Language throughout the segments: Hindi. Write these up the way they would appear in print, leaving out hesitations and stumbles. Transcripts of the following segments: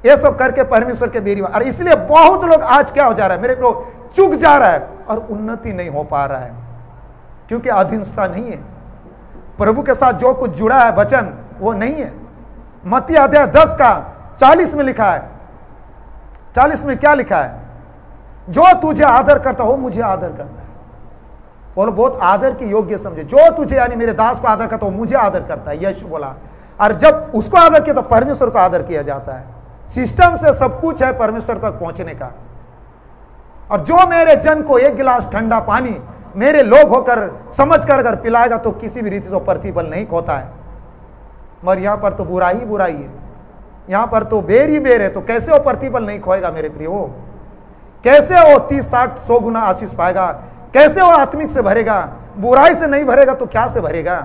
ये सब करके परमेश्वर के बेरी, और इसलिए बहुत लोग आज क्या हो जा रहा है मेरे लोग, चुक जा रहा है और उन्नति नहीं हो पा रहा है, क्योंकि अधीनता नहीं है। प्रभु के साथ जो कुछ जुड़ा है वचन वो नहीं है। मत्ती अध्याय 10 का 40 में लिखा है, 40 में क्या लिखा है? जो तुझे आदर करता हो मुझे आदर करता है। बोलो बहुत आदर की योग्य समझे, जो तुझे यानी मेरे दास को आदर करता हो मुझे आदर करता है, यीशु बोला। और जब उसको आदर किया तो परमेश्वर को आदर किया जाता है। सिस्टम से सब कुछ है परमेश्वर तक पहुंचने का। और जो मेरे जन को एक गिलास ठंडा पानी मेरे लोग होकर समझ कर अगर पिलाएगा तो किसी भी रीति से प्रतिफल नहीं खोता है। मगर यहां पर तो बुराई ही बुराई है, यहां पर तो बेर ही बेर है, तो कैसे वो प्रतिफल नहीं खोएगा मेरे प्रियो? कैसे वो 30, 60, 100 गुना आशीष पाएगा? कैसे वो आत्मिक से भरेगा? बुराई से नहीं भरेगा तो क्या से भरेगा?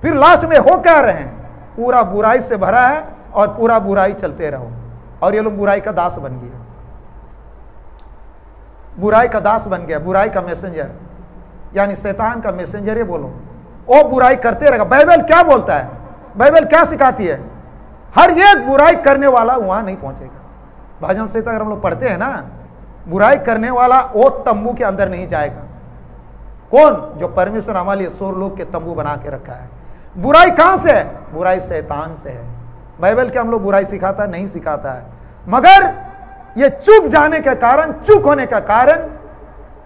फिर लास्ट में हो क्या रहे हैं? पूरा बुराई से भरा है और पूरा बुराई चलते रहो। और ये लोग बुराई का दास बन गया, बुराई का दास बन गया, बुराई का मैसेंजर, यानी शैतान का मैसेंजर। ये बोलो वो बुराई करते रहेगा। बाइबल क्या बोलता है? बाइबल क्या सिखाती है? हर एक बुराई करने वाला वहां नहीं पहुंचेगा। भजन संहिता अगर हम लोग पढ़ते हैं ना, बुराई करने वाला वो तंबू के अंदर नहीं जाएगा। कौन? जो परमेश्वर हमारे लिए स्वर्गलोक के तंबू बना के रखा है। बुराई कहां से है? बुराई शैतान से है। बाइबल क्या हम लोग बुराई सिखाता है? नहीं सिखाता है। मगर ये चूक जाने के कारण, चूक होने का कारण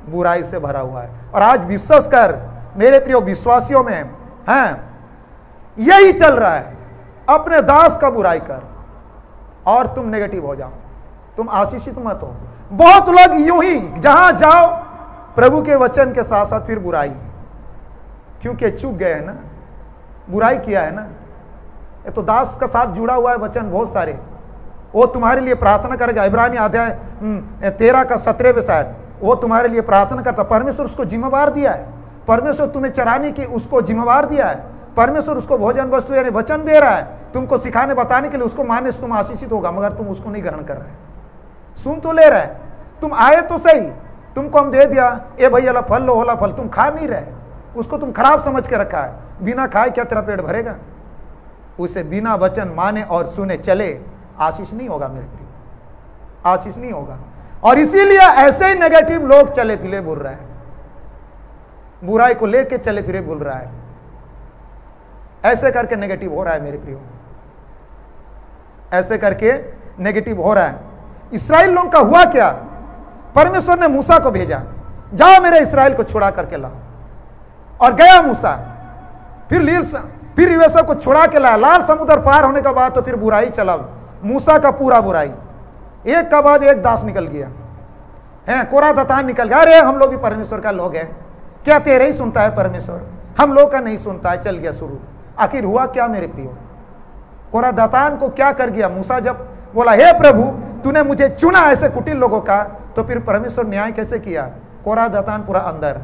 बुराई से भरा हुआ है। और आज विश्वास कर मेरे प्रिय विश्वासियों में हैं यही चल रहा है, अपने दास का बुराई कर और तुम नेगेटिव हो जाओ, तुम आशीषित मत हो। बहुत लोग यूं ही जहां जाओ प्रभु के वचन के साथ साथ फिर बुराई, क्योंकि चूक गए है ना, बुराई किया है ना। ये तो दास का साथ जुड़ा हुआ है वचन बहुत सारे, वो तुम्हारे लिए प्रार्थना करेगा। इब्रानी अध्याय 13 का 17 में शायद वो तुम्हारे लिए प्रार्थना करता। परमेश्वर उसको जिम्मेवार दिया है, परमेश्वर तुम्हें चराने की उसको जिम्मेवार दिया है, परमेश्वर उसको भोजन वस्तु यानी वचन दे रहा है तुमको सिखाने बताने के लिए, उसको मानने से तुम आशीषित होगा। मगर तुम उसको नहीं ग्रहण कर रहे, सुन तो ले रहे, तुम आए तो सही, तुमको हम दे दिया, ए भैया फल लो होला फल, तुम खा नहीं रहे, उसको तुम खराब समझ के रखा है। बिना खाए क्या तेरा पेट भरेगा? उसे बिना वचन माने और सुने चले आशीष नहीं होगा मेरे प्रिय, आशीष नहीं होगा। और इसीलिए ऐसे ही नेगेटिव लोग चले फिरे बोल रहे हैं, बुराई को लेके चले फिरे बोल रहा है, ऐसे करके नेगेटिव हो रहा है मेरे प्रियो, ऐसे करके नेगेटिव हो रहा है। इस्राएल लोगों का हुआ क्या? परमेश्वर ने मूसा को भेजा, जाओ मेरे इस्राएल को छुड़ा करके लाओ, और गया मूसा, फिर यहोशू को छुड़ा के लाया। लाल समुद्र पार होने के बाद तो फिर बुराई चला, मूसा का पूरा बुराई, एक का बाद एक दास निकल गया है, कोरा दतान निकल गया। अरे हम लोग भी परमेश्वर का लोग हैं, क्या तेरे ही सुनता है परमेश्वर? हम लोग का नहीं सुनता है। चल गया शुरू। आखिर हुआ क्या मेरे प्रियो? कोरा दतान को क्या कर गया? मूसा जब बोला हे प्रभु तूने मुझे चुना ऐसे कुटिल लोगों का, तो फिर परमेश्वर न्याय कैसे किया? कोरा दतान पूरा अंदर,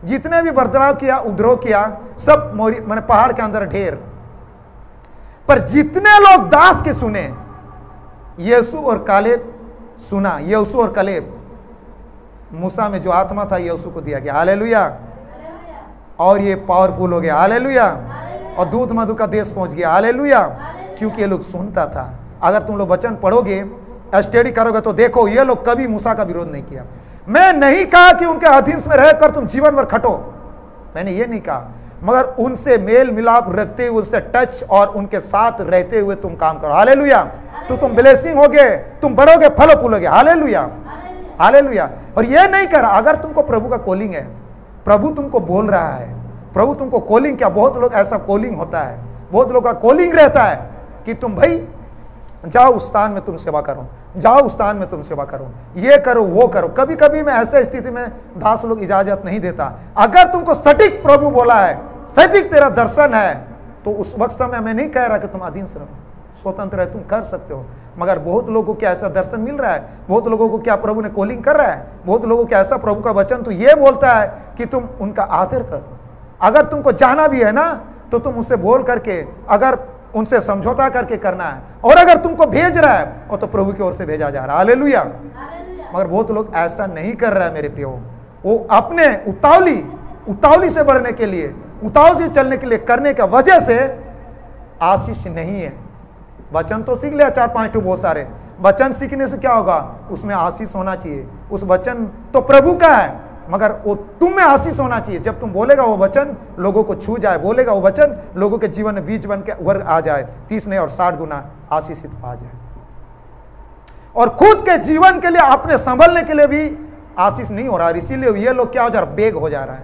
जितने भी बर्ताव किया, उपद्रव किया, सब मैंने पहाड़ के अंदर ढेर। पर जितने लोग दास के सुने, यीशु और कालेब सुना, यीशु और कालेब, मूसा में जो आत्मा था यीशु को दिया गया। हालेलुया। और ये पावरफुल हो गया। हालेलुया। और दूध मधु का देश पहुंच गया। हालेलुया। क्योंकि ये लोग सुनता था। अगर तुम लोग वचन पढ़ोगे, स्टडी करोगे तो देखो ये लोग कभी मूसा का विरोध नहीं किया। मैं नहीं कहा कि उनके अधीन में रहकर तुम जीवन भर खटो, मैंने ये नहीं कहा, मगर उनसे मेल मिलाप रखते हुए, उनसे टच और उनके साथ रहते हुए तुम काम करो। हालेलुया। तो तुम ब्लेसिंग होगे, तुम बढ़ोगे, फल फूलोगे। हालेलुया। हालेलुया। और ये नहीं करा, अगर तुमको प्रभु का कॉलिंग है, प्रभु तुमको बोल रहा है, प्रभु तुमको कॉलिंग, क्या बहुत लोग ऐसा कॉलिंग होता है, बहुत लोगों का कॉलिंग रहता है कि तुम भाई जाओ उस स्थान में तुम सेवा करो, जाओ उस स्थान में तुम सेवा करो, ये करो वो करो। कभी कभी में ऐसे स्थिति में दास लोग इजाजत नहीं देता। अगर तुमको सटीक प्रभु बोला है, सटीक तेरा दर्शन है, तो उस वक्त में मैं नहीं कह रहा कि तुम अधीन से रहो, स्वतंत्र है, तुम कर सकते हो। मगर बहुत लोगों को क्या ऐसा दर्शन मिल रहा है, बहुत लोगों को क्या प्रभु ने कॉलिंग कर रहा है, बहुत लोगों को ऐसा प्रभु का वचन तो ये बोलता है कि तुम उनका आदर करो। अगर तुमको जाना भी है ना, तो तुम उससे बोल करके, अगर उनसे समझौता करके करना है। और अगर तुमको भेज रहा है, और तो प्रभु की ओर से भेजा जा रहा है। हालेलुया। मगर बहुत लोग ऐसा नहीं कर रहा है मेरे प्रियो, वो अपने उतावली से बढ़ने के लिए, उतावली से चलने के लिए करने का वजह से आशीष नहीं है। वचन तो सीख लिया 4-5 ठो बहुत सारे, वचन सीखने से क्या होगा, उसमें आशीष होना चाहिए। उस वचन तो प्रभु का है, मगर वो तुम में आशीष होना चाहिए। जब तुम बोलेगा वो वचन लोगों को छू जाए, बोलेगा वो वचन लोगों के जीवन में बीज बन के उभर आ जाए, 30 नहीं और 60 गुना आशीषित आ जाए। और खुद के जीवन के लिए अपने संभलने के लिए भी आशीष नहीं हो रहा है। इसीलिए ये लोग क्या हो जा रहा है, बेग हो जा रहा है,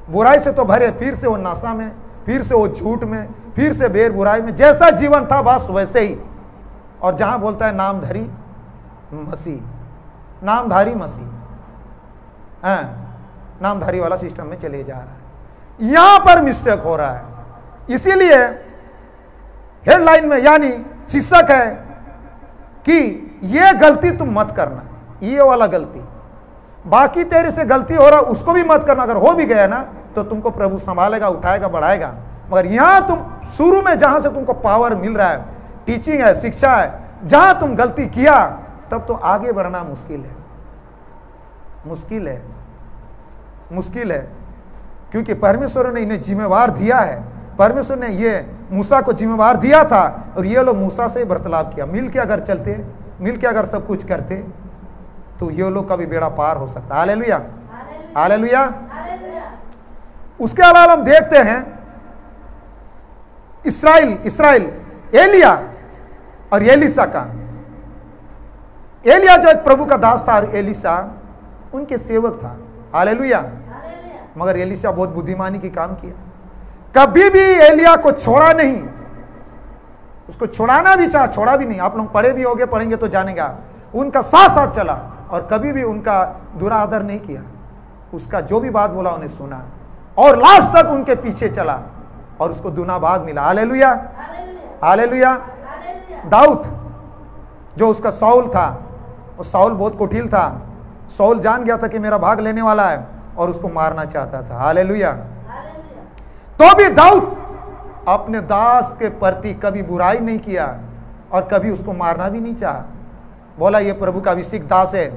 बुराई से तो भरे, फिर से वो नशा में, फिर से वो झूठ में, फिर से बेर बुराई में। जैसा जीवन था बस वैसे ही। और जहां बोलता है नामधारी मसीह, नामधारी मसीह, नामधारी वाला सिस्टम में चले जा रहा है। यहां पर मिस्टेक हो रहा है। इसीलिए हेडलाइन में यानी शीर्षक है कि ये गलती तुम मत करना, ये वाला गलती, बाकी तेरे से गलती हो रहा उसको भी मत करना। अगर हो भी गया ना तो तुमको प्रभु संभालेगा, उठाएगा, बढ़ाएगा। मगर यहां तुम शुरू में जहां से तुमको पावर मिल रहा है, टीचिंग है, शिक्षा है, जहां तुम गलती किया तब तो आगे बढ़ना मुश्किल है, मुश्किल है, मुश्किल है। क्योंकि परमेश्वर ने इन्हें जिम्मेवार दिया है। परमेश्वर ने ये मूसा को जिम्मेवार दिया था और ये लोग मूसा से बर्ताव किया। मिल के अगर चलते, मिल के अगर सब कुछ करते तो ये लोग का भी बेड़ा पार हो सकता है। Hallelujah, hallelujah. उसके अलावा हम देखते हैं इस्राएल एलिया और एलिसा का। एलिया जो एक प्रभु का दास था और एलिसा उनके सेवक था। हालेलुया। मगर एलिसा बहुत बुद्धिमानी की काम किया, कभी भी एलिया को छोड़ा नहीं। उसको छुड़ाना भी चाहा, छोड़ा भी नहीं। आप लोग पढ़े भी होंगे, पढ़ेंगे तो जानेगा। उनका साथ साथ चला और कभी भी उनका दुरादर नहीं किया। उसका जो भी बात बोला उन्हें सुना और लास्ट तक उनके पीछे चला और उसको दुना भाग मिला। Hallelujah, hallelujah. दाऊद जो उसका साउल था, वो साउल बहुत कुटिल था। साउल जान गया था कि मेरा भाग लेने वाला है और उसको मारना चाहता था। हालेलुया। तो भी दाऊद अपने दास के प्रति कभी बुराई नहीं किया और कभी उसको मारना भी नहीं चाहा। बोला ये प्रभु का अभिषिक्त दास है,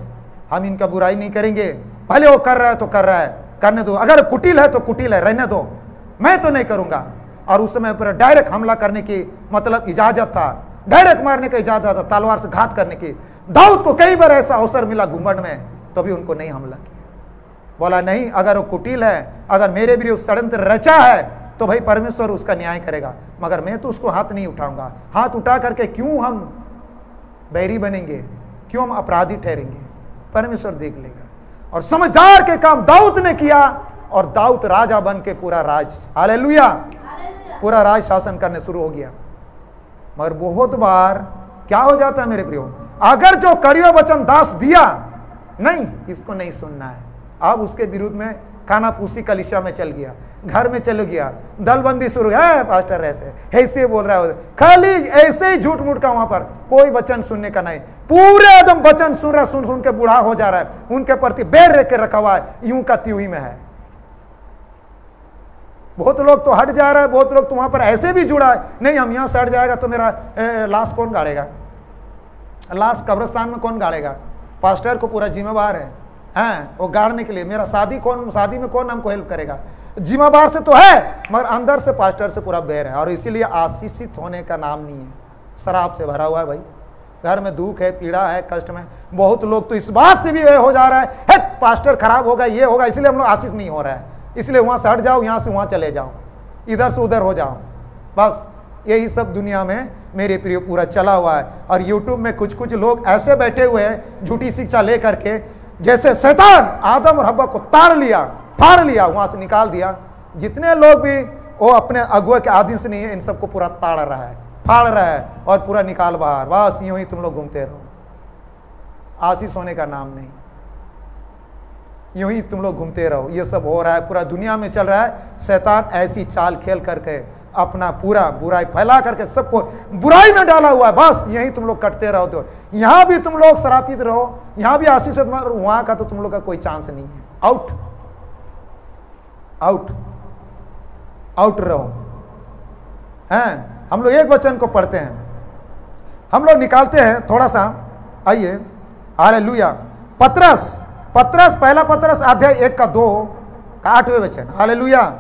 हम इनका बुराई नहीं करेंगे। भले वो कर रहा है तो कर रहा है, करने दो। अगर कुटिल है तो कुटिल है, रहने दो, मैं तो नहीं करूंगा। और उस समय पर डायरेक्ट हमला करने की मतलब इजाजत था, डायरेक्ट मारने की इजाजत था, तलवार से घात करने की। दाऊद को कई बार ऐसा अवसर मिला घुमंड में, तो भी उनको नहीं हमला किया। बोला नहीं, अगर वो कुटिल है, अगर मेरे विरुद्ध षड्यंत्र रचा है तो भाई परमेश्वर उसका न्याय करेगा, मगर मैं तो उसको हाथ नहीं उठाऊंगा। हाथ उठा करके क्यों हम बैरी बनेंगे, क्यों हम अपराधी ठहरेंगे, परमेश्वर देख लेगा। और समझदार के काम दाऊद ने किया और दाऊद राजा बन के पूरा राज, हालेलुया, पूरा राज शासन करने शुरू हो गया। मगर बहुत बार क्या हो जाता है मेरे प्रियो, अगर जो कड़िया वचन दास दिया, नहीं इसको नहीं सुनना है, अब उसके विरुद्ध में खाना पूसी कलिसिया में चल गया, घर में चल गया, दलबंदी शुरू है, पास्टर ऐसे बोल रहा है, खाली ऐसे ही झूठ मूठ का वहां पर कोई वचन सुनने का नहीं। पूरे एकदम वचन सुन रहा, सुन के बूढ़ा हो जा रहा है, उनके प्रति बैर रख के रखा हुआ है, यूं का त्यों ही में है। बहुत लोग तो हट जा रहा है, बहुत लोग तो वहां पर ऐसे भी जुड़ा है, नहीं हम यहां से हट जाएगा तो मेरा लाश कौन गाड़ेगा, लाश कब्रिस्तान में कौन गाड़ेगा, पास्टर को पूरा जिम्मेवार है वो गाड़ने के लिए। मेरा शादी में कौन हमको हेल्प करेगा, जिम्मेवार से तो है, मगर अंदर से पास्टर से पूरा बैर है। और इसीलिए आशीषित होने का नाम नहीं है, शराब से भरा हुआ है भाई। घर में दुख है, पीड़ा है, कष्ट में। बहुत लोग तो इस बात से भी हो जा रहा है पास्टर खराब होगा, ये होगा, इसलिए हम लोग आशीष नहीं हो रहा है, इसलिए वहां से हट जाओ, यहां से वहां चले जाओ, इधर से उधर हो जाओ। बस यही सब दुनिया में मेरे प्रिय पूरा चला हुआ है। और यूट्यूब में कुछ कुछ लोग ऐसे बैठे हुए हैं झूठी शिक्षा लेकर के, जैसे शैतान आदम और हव्वा को ताड़ लिया, फाड़ लिया, वहां से निकाल दिया। जितने लोग भी वो अपने अगुआ के आदि से नहीं है, इन सबको पूरा ताड़ रहा है, फाड़ रहा है और पूरा निकाल बाहर। बस यूं ही तुम लोग घूमते रहो, आशीष होने का नाम नहीं, यूं ही तुम लोग घूमते रहो। ये सब हो रहा है, पूरा दुनिया में चल रहा है। शैतान ऐसी चाल खेल करके अपना पूरा बुराई फैला करके सबको बुराई में डाला हुआ है। बस यही तुम लोग कटते रहो, तो यहां भी तुम लोग शरापित रहो, यहां भी आशीष, वहां का तो तुम लोग का कोई चांस नहीं है। आउट आउट आउट रहो। हैं हम लोग एक वचन को पढ़ते हैं, हम लोग निकालते हैं थोड़ा सा, आइए। हालेलुया। पतरस पहला पतरस अध्याय 1 का 2 का 8वें वचन। हालेलुया।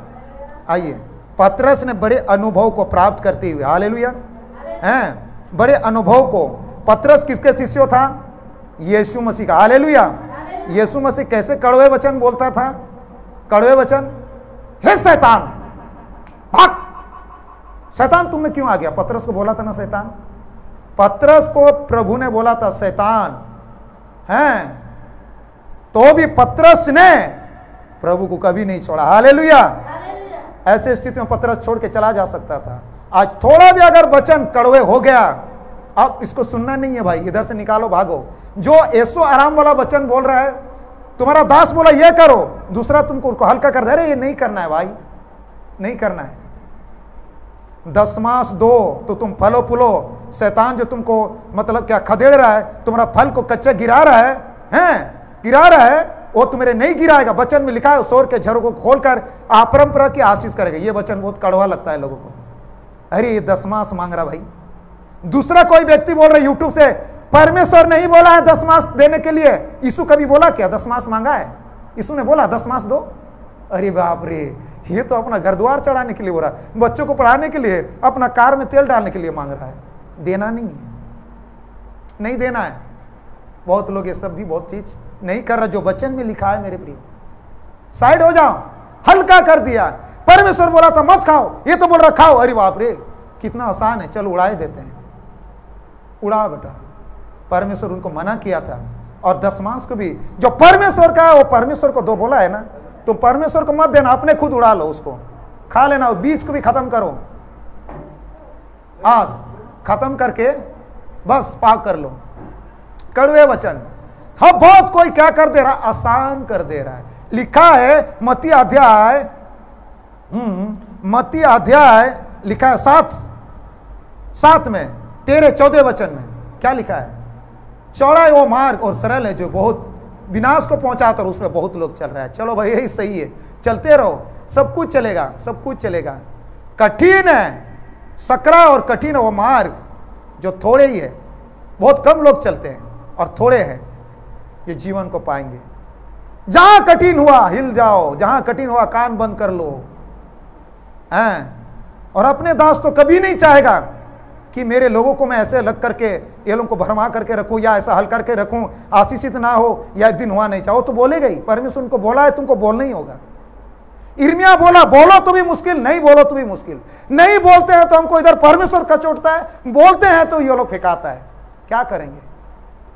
आइए, पतरस ने बड़े अनुभव को प्राप्त करते हुए, हालेलुया, हैं बड़े अनुभव को। पतरस किसके शिष्य था? यीशु मसीह का। हालेलुया। यीशु मसीह कैसे कड़वे वचन बोलता था? कड़वे वचन, हे शैतान भाग, शैतान तुम में क्यों आ गया? पतरस को बोला था ना शैतान। पतरस को प्रभु ने बोला था शैतान हैं, तो भी पतरस ने प्रभु को कभी नहीं छोड़ा। हालेलुया। ऐसे स्थिति में पतरस छोड़ के चला जा सकता था। आज थोड़ा भी अगर वचन कड़वे हो गया, अब इसको सुनना नहीं है भाई, इधर से निकालो, भागो। जो ऐसो आराम वाला वचन बोल रहा है, तुम्हारा दास बोला ये करो, दूसरा तुमको हल्का कर दे रहे, ये नहीं करना है भाई, नहीं करना है। 10 मास दो तो तुम फलो फूलो। शैतान जो तुमको मतलब क्या खदेड़ रहा है, तुम्हारा फल को कच्चा गिरा रहा है, गिरा रहा है, वो तुम्हारे नहीं गिराएगा। वचन में लिखा है सोर के झरों को खोलकर अपरंपरा की आशीष करेगा। ये वचन बहुत कड़वा लगता है लोगों को। अरे ये 10 मास मांग रहा भाई। दूसरा कोई व्यक्ति बोल रहा है यूट्यूब से, परमेश्वर नहीं बोला है 10 मास देने के लिए। यीशु कभी बोला क्या 10 मास मांगा है? यीशु ने बोला 10 मास दो? अरे बाप रे, ये तो अपना घर द्वार चढ़ाने के लिए हो रहा है, बच्चों को पढ़ाने के लिए, अपना कार में तेल डालने के लिए मांग रहा है। देना नहीं है, नहीं देना है। बहुत लोग ये सब भी बहुत चीज नहीं कर रहा जो वचन में लिखा है। मेरे प्रिय, साइड हो जाओ, हल्का कर दिया। परमेश्वर बोला था मत खाओ, ये तो बोल रहा खाओ। अरे बाप रे, कितना आसान है, चलो उड़ाए देते हैं। उड़ा बेटा, परमेश्वर उनको मना किया था। और 10 मास को भी जो परमेश्वर का है वो परमेश्वर को दो बोला है ना, तुम परमेश्वर को मत देना, अपने खुद उड़ा लो, उसको खा लेना। बीज को भी खत्म करो, आज खत्म करके बस पाक कर लो। कड़वे वचन, हाँ बहुत कोई क्या कर दे रहा, आसान कर दे रहा है। लिखा है मत्ती अध्याय लिखा है 7 में 13-14 वचन में क्या लिखा है? चौड़ा है वो मार्ग और सरल है जो बहुत विनाश को पहुंचाता, और उसमें बहुत लोग चल रहा है। चलो भाई यही सही है, चलते रहो, सब कुछ चलेगा, सब कुछ चलेगा। कठिन है, सकरा और कठिन है वो मार्ग जो थोड़े ही है, बहुत कम लोग चलते हैं और थोड़े हैं ये जीवन को पाएंगे। जहां कठिन हुआ हिल जाओ, जहां कठिन हुआ कान बंद कर लो, हैं? और अपने दास तो कभी नहीं चाहेगा कि मेरे लोगों को मैं ऐसे अलग करके ये लोगों को भरमा करके रखूं या ऐसा हल करके रखूं, आशीषित ना हो या एक दिन हुआ नहीं चाहो, तो बोलेगा ही। परमेश्वर उनको बोला है, तुमको बोलना ही होगा। इर्मिया बोला बोलो तो भी मुश्किल, नहीं बोलो तो भी मुश्किल। नहीं बोलते हैं तो हमको इधर परमेश्वर कचोटता है, बोलते हैं तो ये लोग फेंकाता है। क्या करेंगे?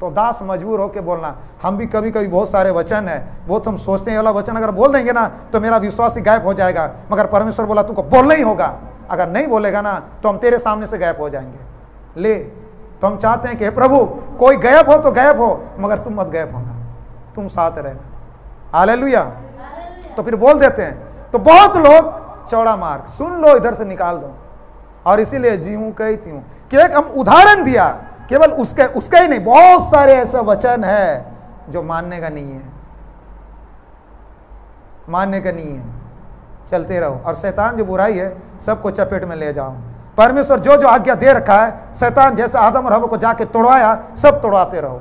तो दास मजबूर होकर बोलना। हम भी कभी कभी बहुत सारे वचन है, बहुत हम सोचते हैं वाला वचन अगर बोल देंगे ना तो मेरा विश्वास ही गायब हो जाएगा, मगर परमेश्वर बोला तुमको बोलना ही होगा। अगर नहीं बोलेगा ना तो हम तेरे सामने से गायब हो जाएंगे। ले, तो हम चाहते हैं कि प्रभु कोई गायब हो तो गायब हो, मगर तुम मत गायब होना, तुम साथ रहना। हालेलुया। तो फिर बोल देते हैं। तो बहुत लोग चौड़ा मार्ग सुन लो, इधर से निकाल दो। और इसीलिए जीऊं कहती हूं कि एक हम उदाहरण दिया, केवल उसका ही नहीं, बहुत सारे ऐसे वचन है जो मानने का नहीं है, मानने का नहीं है। चलते रहो, और शैतान जो बुराई है सबको चपेट में ले जाओ। परमेश्वर जो जो आज्ञा दे रखा है, शैतान जैसे आदम और हवा को जाके तोड़वाया, सब तोड़वाते रहो।